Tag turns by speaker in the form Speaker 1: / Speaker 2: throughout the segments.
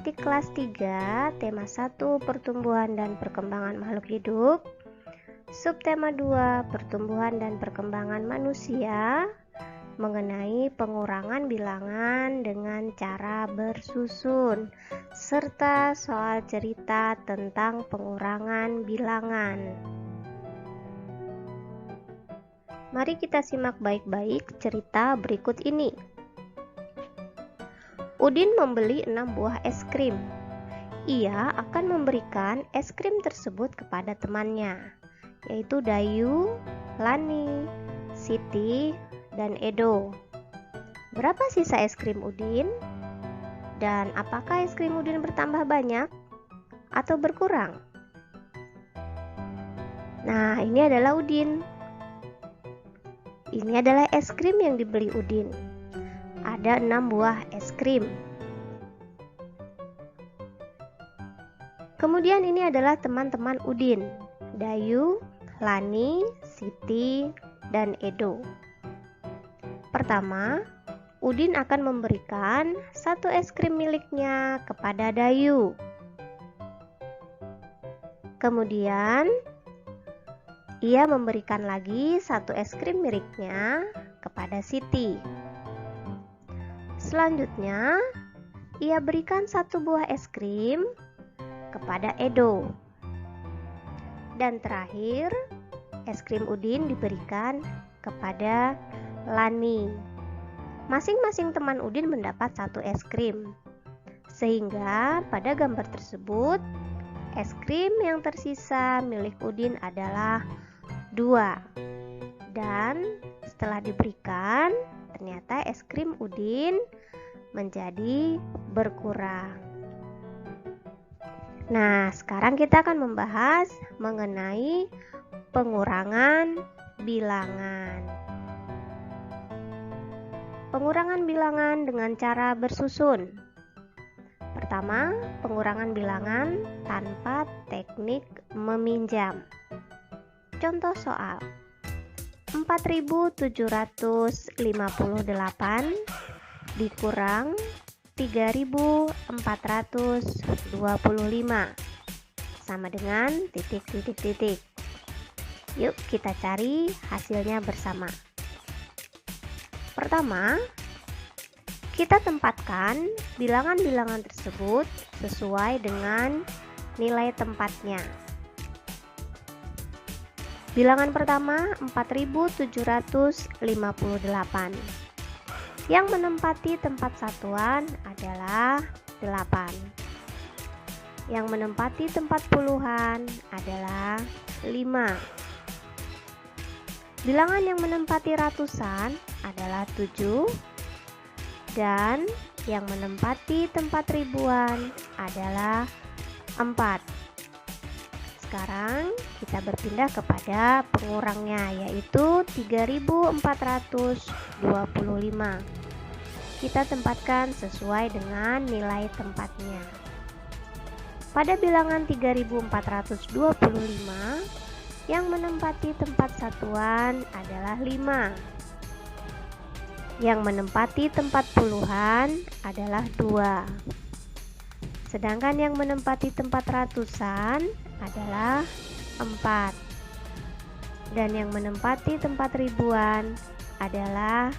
Speaker 1: Matematik kelas 3, tema 1 Pertumbuhan dan Perkembangan Makhluk Hidup, subtema 2 Pertumbuhan dan Perkembangan Manusia, mengenai pengurangan bilangan dengan cara bersusun, serta soal cerita tentang pengurangan bilangan. Mari kita simak baik-baik cerita berikut ini. Udin membeli 6 buah es krim. Ia akan memberikan es krim tersebut kepada temannya, yaitu Dayu, Lani, Siti, dan Edo. Berapa sisa es krim Udin? Dan apakah es krim Udin bertambah banyak atau berkurang? Nah, ini adalah Udin. Ini adalah es krim yang dibeli Udin. Ada 6 buah es krim. Kemudian ini adalah teman-teman Udin, Dayu, Lani, Siti, dan Edo. Pertama, Udin akan memberikan 1 es krim miliknya kepada Dayu. Kemudian, ia memberikan lagi 1 es krim miliknya kepada Siti. Selanjutnya, ia berikan 1 buah es krim kepada Edo. Dan terakhir, es krim Udin diberikan kepada Lani. Masing-masing teman Udin mendapat 1 es krim. Sehingga pada gambar tersebut, es krim yang tersisa milik Udin adalah 2. Dan setelah diberikan, ternyata es krim Udin menjadi berkurang. Nah, sekarang kita akan membahas mengenai pengurangan bilangan. Pengurangan bilangan dengan cara bersusun. Pertama, pengurangan bilangan tanpa teknik meminjam. Contoh soal: 4.758 dikurang 3.425 sama dengan titik. Yuk kita cari hasilnya bersama. Pertama, kita tempatkan bilangan-bilangan tersebut sesuai dengan nilai tempatnya. Bilangan pertama 4.758. Yang menempati tempat satuan adalah 8. Yang menempati tempat puluhan adalah 5. Bilangan yang menempati ratusan adalah 7. Dan yang menempati tempat ribuan adalah 4. Sekarang kita berpindah kepada pengurangnya, yaitu 3.425. Kita tempatkan sesuai dengan nilai tempatnya. Pada bilangan 3.425, yang menempati tempat satuan adalah 5. Yang menempati tempat puluhan adalah 2. Sedangkan yang menempati tempat ratusan adalah 4. Dan yang menempati tempat ribuan adalah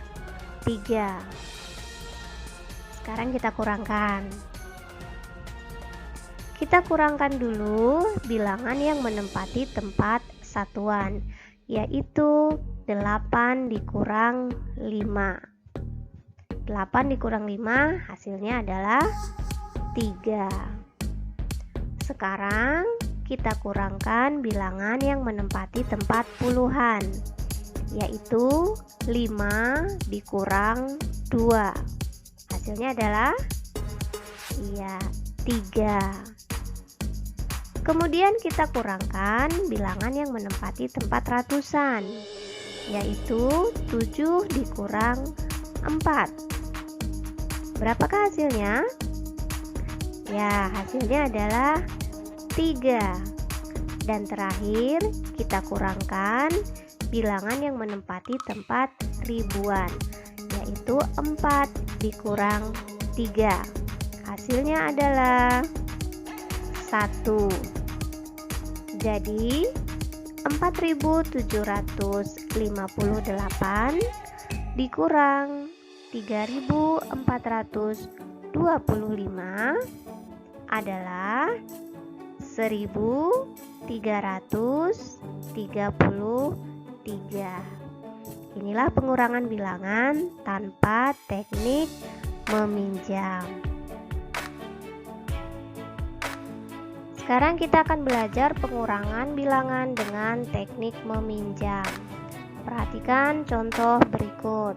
Speaker 1: 3. Sekarang kita kurangkan. Kita kurangkan dulu bilangan yang menempati tempat satuan, yaitu 8 dikurang 5. 8 dikurang 5 hasilnya adalah 3. Sekarang kita kurangkan bilangan yang menempati tempat puluhan, yaitu 5 dikurang 2. Hasilnya adalah 3. Kemudian kita kurangkan bilangan yang menempati tempat ratusan, yaitu 7 dikurang 4. Berapakah hasilnya? Ya, hasilnya adalah 3. Dan terakhir kita kurangkan bilangan yang menempati tempat ribuan, yaitu 4 dikurang 3. hasilnya adalah 1. Jadi 4.758 dikurang 3.425 adalah 1.333. Inilah pengurangan bilangan tanpa teknik meminjam. Sekarang kita akan belajar pengurangan bilangan dengan teknik meminjam. Perhatikan contoh berikut.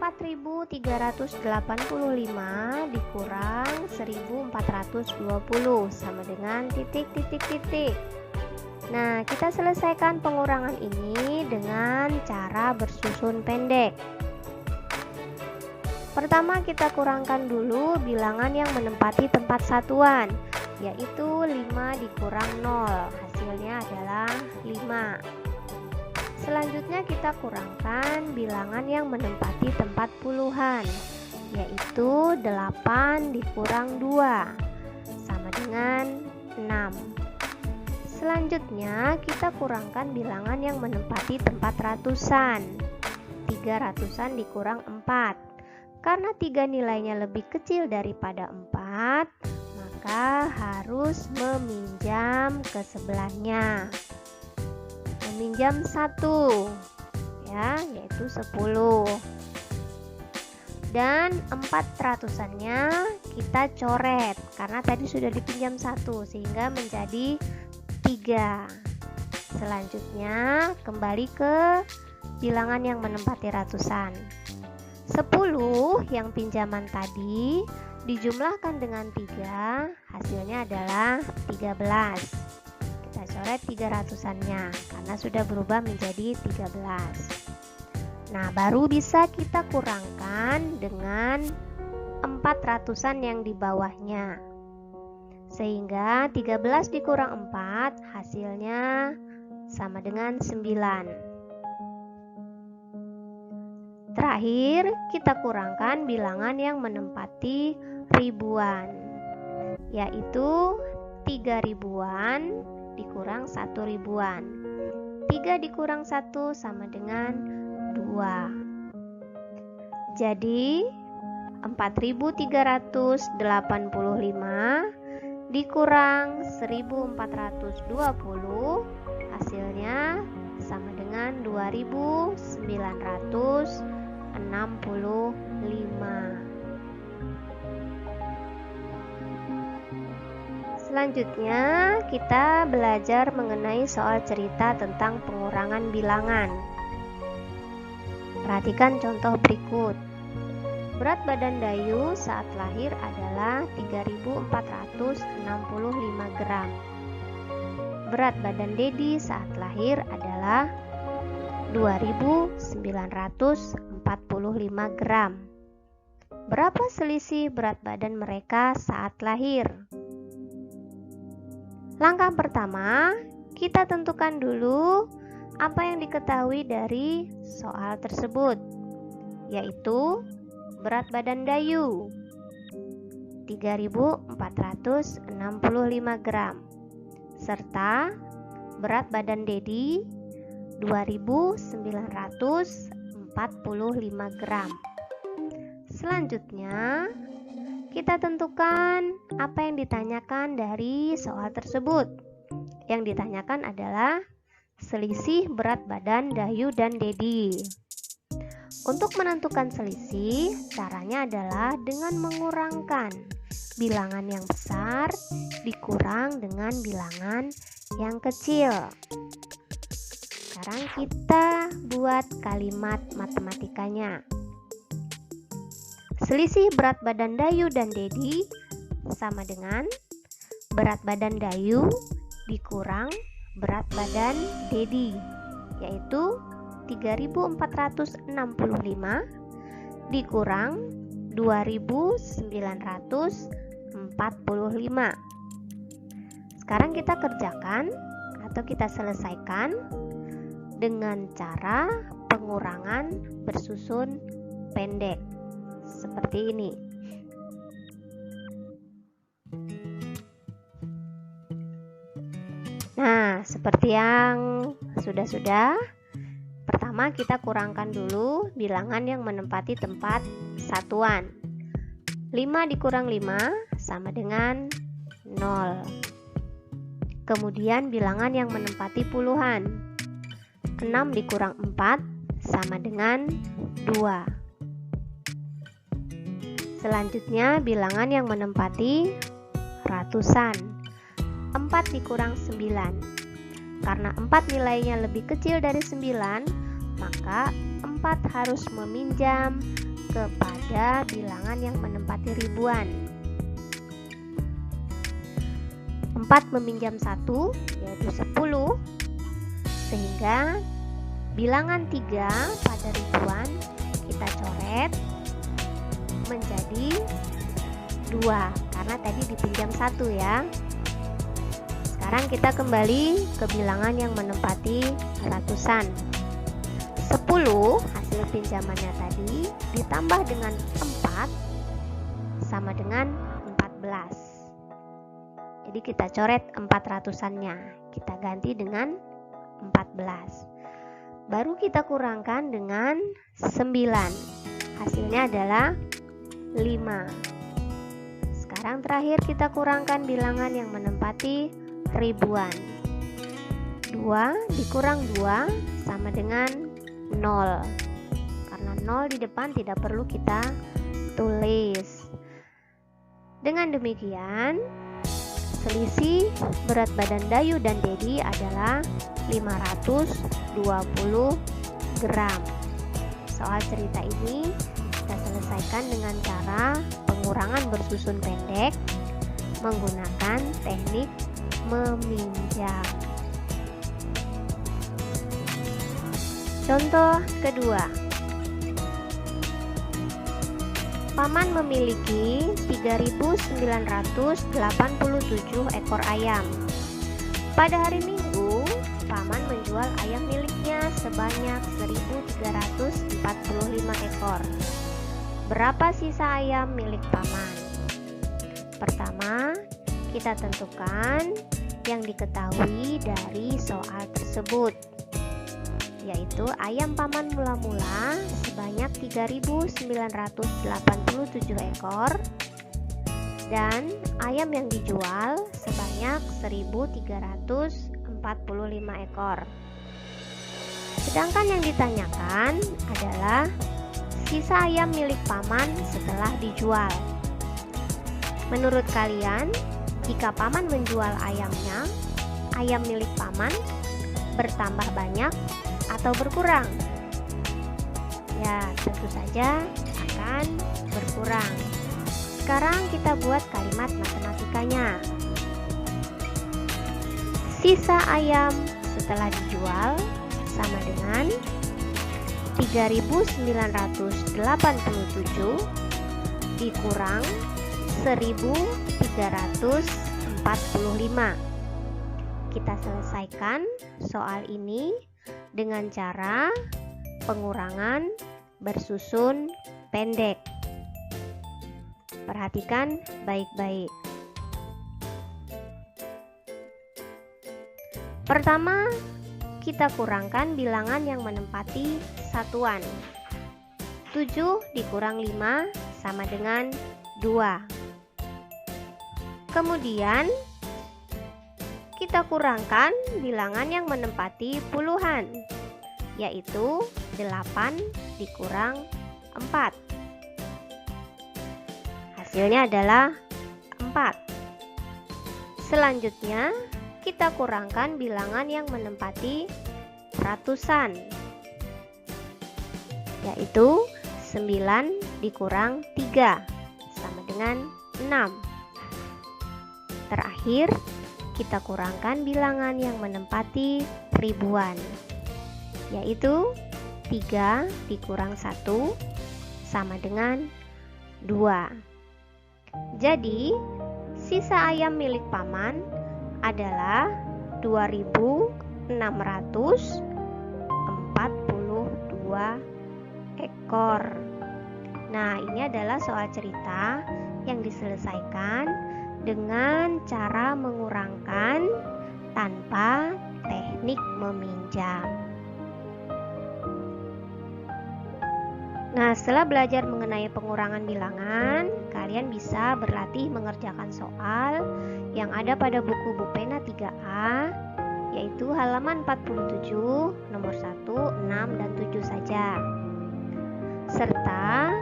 Speaker 1: 4.385 dikurang 1.420 sama dengan titik. Nah, kita selesaikan pengurangan ini dengan cara bersusun pendek. Pertama, kita kurangkan dulu bilangan yang menempati tempat satuan, yaitu 5 dikurang 0. Hasilnya adalah 5. Selanjutnya kita kurangkan bilangan yang menempati tempat puluhan, yaitu 8 dikurang 2 sama dengan 6. Selanjutnya kita kurangkan bilangan yang menempati tempat ratusan. 3 ratusan dikurang 4. Karena 3 nilainya lebih kecil daripada 4, maka harus meminjam ke sebelahnya. Meminjam 1, ya, yaitu 10. Dan 4 ratusannya kita coret karena tadi sudah dipinjam 1 sehingga menjadi 3. Selanjutnya kembali ke bilangan yang menempati ratusan. 10 yang pinjaman tadi dijumlahkan dengan 3, hasilnya adalah 13. Kita coret 3 ratusannya karena sudah berubah menjadi 13. Nah, baru bisa kita kurangkan dengan 4 ratusan yang di bawahnya. Sehingga 13 dikurang 4 hasilnya sama dengan 9. Terakhir, kita kurangkan bilangan yang menempati ribuan, yaitu 3 ribuan dikurang 1 ribuan. 3 dikurang 1 sama dengan 2. Jadi 4.385 dikurang 1.420 hasilnya sama dengan 2.965. Selanjutnya kita belajar mengenai soal cerita tentang pengurangan bilangan. Perhatikan contoh berikut. Berat badan Dayu saat lahir adalah 3.465 gram. Berat badan Dedi saat lahir adalah 2.945 gram. Berapa selisih berat badan mereka saat lahir? Langkah pertama, kita tentukan dulu apa yang diketahui dari soal tersebut, yaitu berat badan Dayu 3.465 gram serta berat badan Dedi 2.945 gram. Selanjutnya kita tentukan apa yang ditanyakan dari soal tersebut. Yang ditanyakan adalah selisih berat badan Dayu dan Dedi. Untuk menentukan selisih, caranya adalah dengan mengurangkan bilangan yang besar dikurang dengan bilangan yang kecil. Sekarang kita buat kalimat matematikanya. Selisih berat badan Dayu dan Dedi sama dengan berat badan Dayu dikurang berat badan Dedi, yaitu 3.465 dikurang 2.945. Sekarang kita kerjakan atau kita selesaikan dengan cara pengurangan bersusun pendek seperti ini. seperti yang sudah-sudah. Pertama kita kurangkan dulu bilangan yang menempati tempat satuan. 5 dikurang 5 sama dengan 0. Kemudian bilangan yang menempati puluhan. 6 dikurang 4 sama dengan 2. Selanjutnya bilangan yang menempati ratusan. 4 dikurang 9. Karena 4 nilainya lebih kecil dari 9, maka 4 harus meminjam kepada bilangan yang menempati ribuan. 4 meminjam 1, yaitu 10, sehingga bilangan 3 pada ribuan kita coret menjadi 2 karena tadi dipinjam 1 ya. Sekarang kita kembali ke bilangan yang menempati ratusan. 10 hasil pinjamannya tadi ditambah dengan 4 sama dengan 14. Jadi kita coret 400-annya, kita ganti dengan 14. Baru kita kurangkan dengan 9. Hasilnya adalah 5. Sekarang terakhir kita kurangkan bilangan yang menempati ribuan. 2 dikurang 2 sama dengan 0. Karena 0 di depan tidak perlu kita tulis. Dengan demikian, selisih berat badan Dayu dan Dedi adalah 520 gram. Soal cerita ini kita selesaikan dengan cara pengurangan bersusun pendek menggunakan teknik meminjam. Contoh kedua. Paman memiliki 3.987 ekor ayam. Pada hari Minggu, Paman menjual ayam miliknya sebanyak 1.345 ekor. Berapa sisa ayam milik Paman? Pertama, kita tentukan yang diketahui dari soal tersebut, yaitu ayam Paman mula-mula sebanyak 3.987 ekor dan ayam yang dijual sebanyak 1.345 ekor. Sedangkan yang ditanyakan adalah sisa ayam milik Paman setelah dijual. Menurut kalian, jika Paman menjual ayamnya, ayam milik Paman bertambah banyak atau berkurang? Ya, tentu saja akan berkurang. Sekarang kita buat kalimat matematikanya. Sisa ayam setelah dijual sama dengan 3.987 dikurang 1.345. Kita selesaikan soal ini dengan cara pengurangan bersusun pendek. Perhatikan baik-baik. Pertama, kita kurangkan bilangan yang menempati satuan. 7 dikurang 5 sama dengan 2. Kemudian, kita kurangkan bilangan yang menempati puluhan, yaitu 8 dikurang 4. Hasilnya adalah 4. Selanjutnya, kita kurangkan bilangan yang menempati ratusan, yaitu 9 dikurang 3 sama dengan 6. Terakhir, kita kurangkan bilangan yang menempati ribuan, yaitu 3 dikurang 1 sama dengan 2. Jadi, sisa ayam milik Paman adalah 2.642 ekor. Nah, ini adalah soal cerita yang diselesaikan dengan cara mengurangkan tanpa teknik meminjam. Nah, setelah belajar mengenai pengurangan bilangan, kalian bisa berlatih mengerjakan soal yang ada pada buku Bu Pena 3A, yaitu halaman 47, nomor 1, 6, dan 7 saja. Serta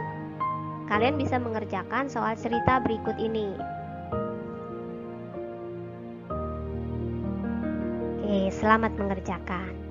Speaker 1: kalian bisa mengerjakan soal cerita berikut ini. Oke, selamat mengerjakan.